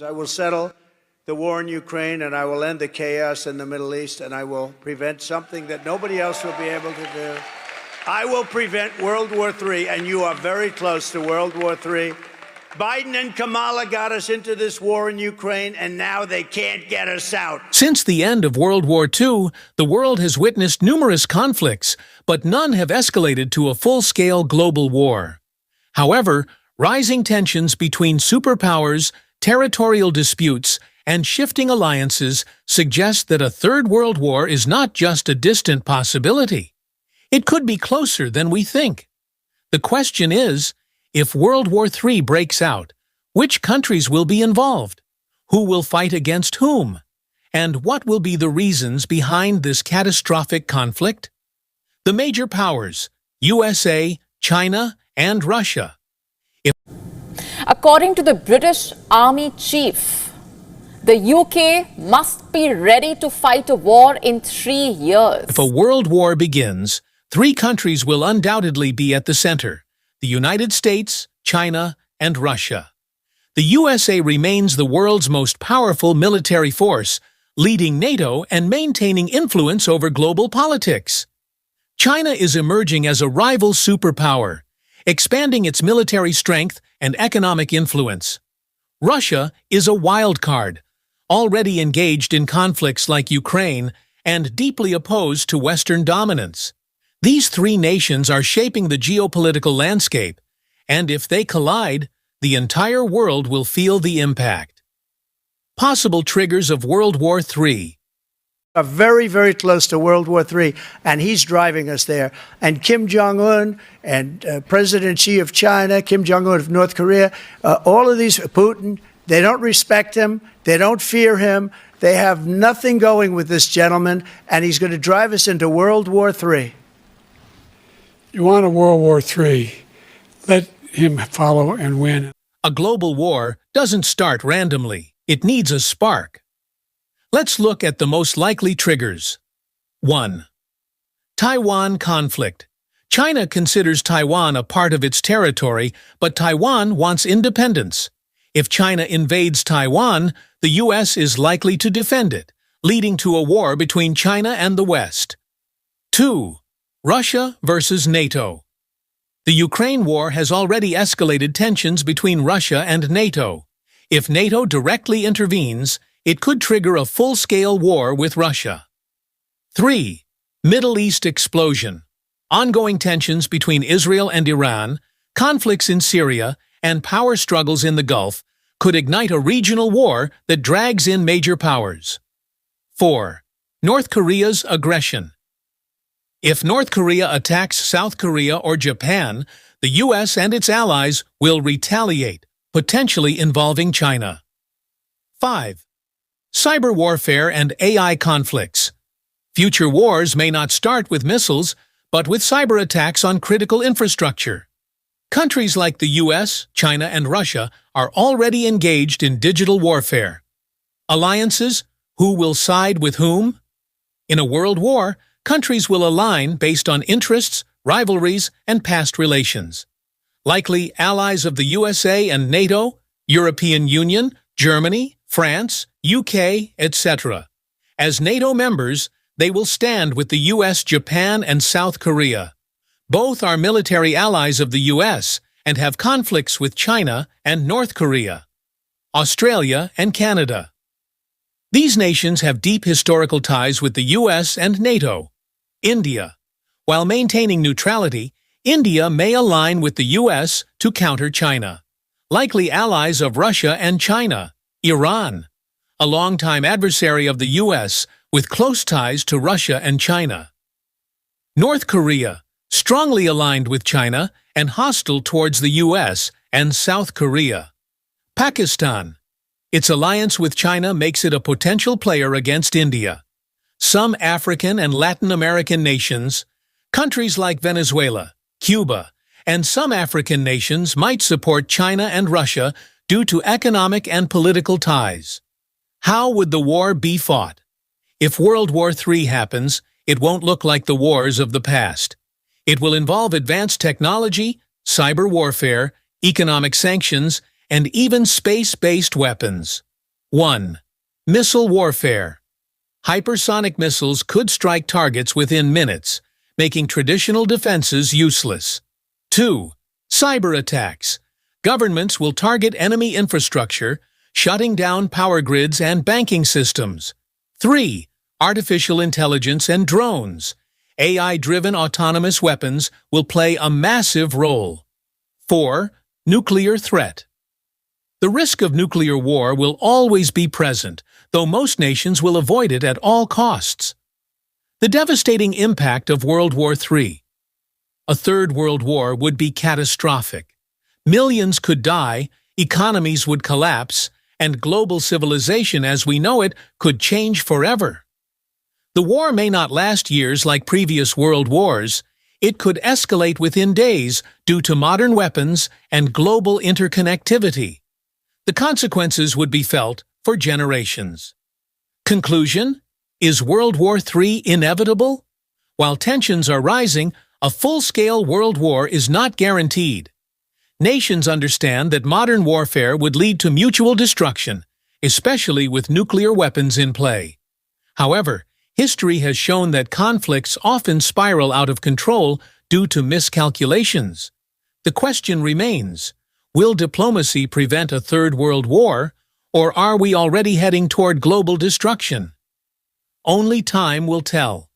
I will settle the war in Ukraine, and I will end the chaos in the Middle East, and I will prevent something that nobody else will be able to do. I will prevent World War III, and you are very close to World War III. Biden and Kamala got us into this war in Ukraine, and now they can't get us out. Since the end of World War II, the world has witnessed numerous conflicts, but none have escalated to a full-scale global war. However, rising tensions between superpowers, territorial disputes, and shifting alliances suggest that a third world war is not just a distant possibility. It could be closer than we think. The question is, if World War III breaks out, which countries will be involved? Who will fight against whom? And what will be the reasons behind this catastrophic conflict? The major powers, USA, China, and Russia. According to the British Army Chief, the UK must be ready to fight a war in 3 years. If a world war begins, 3 countries will undoubtedly be at the center: the United States, China, and Russia. The USA remains the world's most powerful military force, leading NATO and maintaining influence over global politics. China is emerging as a rival superpower, expanding its military strength and economic influence. Russia is a wild card, already engaged in conflicts like Ukraine and deeply opposed to Western dominance. These 3 nations are shaping the geopolitical landscape, and if they collide, the entire world will feel the impact. Possible triggers of World War III. Are very, very close to World War III, and he's driving us there. And Kim Jong-un and President Xi of China, Kim Jong-un of North Korea, all of these, Putin, they don't respect him, they don't fear him, they have nothing going with this gentleman, and he's going to drive us into World War III. You want a World War III, let him follow and win. A global war doesn't start randomly. It needs a spark. Let's look at the most likely triggers. 1. Taiwan conflict. China considers Taiwan a part of its territory, but Taiwan wants independence. If China invades Taiwan, the U.S. is likely to defend it, leading to a war between China and the West. 2. Russia versus NATO. The Ukraine war has already escalated tensions between Russia and NATO. If NATO directly intervenes, it could trigger a full-scale war with Russia. 3. Middle East explosion. Ongoing tensions between Israel and Iran, conflicts in Syria, and power struggles in the Gulf could ignite a regional war that drags in major powers. 4. North Korea's aggression. If North Korea attacks South Korea or Japan, the U.S. and its allies will retaliate, potentially involving China. 5. Cyber warfare and AI conflicts. Future wars may not start with missiles, but with cyber attacks on critical infrastructure. Countries like the US, China, and Russia are already engaged in digital warfare. Alliances, who will side with whom? In a world war, countries will align based on interests, rivalries, and past relations. Likely allies of the USA and NATO, European Union, Germany, France, UK, etc. As NATO members, they will stand with the US, Japan, and South Korea. Both are military allies of the US and have conflicts with China and North Korea, Australia, and Canada. These nations have deep historical ties with the US and NATO. India. While maintaining neutrality, India may align with the US to counter China. Likely allies of Russia and China. Iran, a longtime adversary of the U.S. with close ties to Russia and China. North Korea, strongly aligned with China and hostile towards the U.S. and South Korea. Pakistan, its alliance with China makes it a potential player against India. Some African and Latin American nations, countries like Venezuela, Cuba, and some African nations might support China and Russia due to economic and political ties. How would the war be fought? If World War III happens, it won't look like the wars of the past. It will involve advanced technology, cyber warfare, economic sanctions, and even space-based weapons. 1. Missile warfare. Hypersonic missiles could strike targets within minutes, making traditional defenses useless. 2. Cyber attacks. Governments will target enemy infrastructure, shutting down power grids and banking systems. 3. Artificial intelligence and drones. AI-driven autonomous weapons will play a massive role. 4. Nuclear threat. The risk of nuclear war will always be present, though most nations will avoid it at all costs. The devastating impact of World War III. A third world war would be catastrophic. Millions could die, economies would collapse, and global civilization as we know it could change forever. The war may not last years like previous world wars. It could escalate within days due to modern weapons and global interconnectivity. The consequences would be felt for generations. Conclusion: is World War III inevitable? While tensions are rising, a full-scale world war is not guaranteed. Nations understand that modern warfare would lead to mutual destruction, especially with nuclear weapons in play. However, history has shown that conflicts often spiral out of control due to miscalculations. The question remains: will diplomacy prevent a third world war, or are we already heading toward global destruction? Only time will tell.